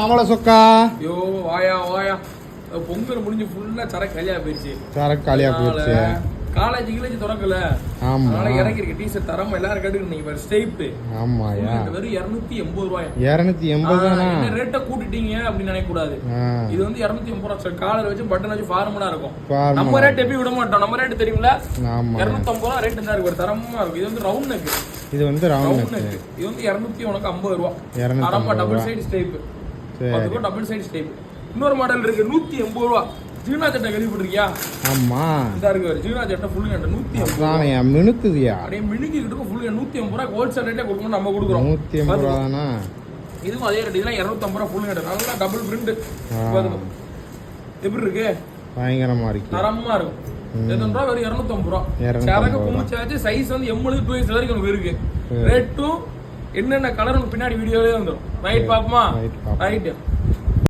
ஆமல சொக்கா ஐயோ வாயா வாயா பொங்கல் முடிஞ்சு ஃபுல்லா சரக்கு காலியா போயிருச்சு. சரக்கு காலியா போயிருச்சு. காலேஜ் திறக்கல. ஆமா. அதனால இறக்கி இருக்கு டீ-ஷர்ட் தரமா எல்லாரும் கேட்டுக்கு நீங்க வேற ஸ்டேப். ஆமாயா. வெறும் 280 ரூபாயா. 280 தானா? என்ன ரேட்ட கூட்டிட்டீங்க அப்படி நினைக்க கூடாது. இது வந்து 280 ரூபாய் காலர் வச்சு பட்டன் வச்சு ஃபார்மலா இருக்கும். நம்ம ரேட் எப்படி விட மாட்டோம். நம்ம ரேட் தெரியுங்களா? ஆமா. 250 ரூபாய் ரேட் தான் இருக்கு. தரமா இருக்கு. இது வந்து ரவுண்ட் நெக். இது வந்து ரவுண்ட் நெக். இது வந்து 250 ரூபாய். தரமா டபுள் சைடு ஸ்டேப். சரி. அதுக்கு டபுள் சைடு ஸ்டேப். இன்னொரு மாடல் இருக்கு 180 ரூபாய். ஜீனா சட்டை கேள்விப்பட்டிருக்கியா? ஆமா. இதா இருக்கு ஜீனா சட்டை ஃபுல் ஹேண்ட் 180. தானே மினுக்குதியா. அப்படியே மினுக்கிட்டு ஃபுல் 180 ரூபாய் ஹோல்சேல் ரேட்டே கொடுக்கணும் நம்ம கொடுக்குறோம். 180 ரூபாய்னா இதுவும் அதே ரேட். இதெல்லாம் 250 ரூபாய் ஃபுல் ஹேண்ட். நல்லா டபுள் பிரிண்ட். எப்படி இருக்கு? பயங்கரமா இருக்கு. தரமா இருக்கும். எத்தனை ரூபாய்? வெறும் 250 ரூபாய். சரக்கு குமிச்சாச்சு. சைஸ் வந்து M ல 2X வரைக்கும் இருக்கு. ரேட்டும் என்னென்ன கலர் பின்னாடி வீடியோலயே வந்துடும். ரைட் பாப்போமா? ரைட்.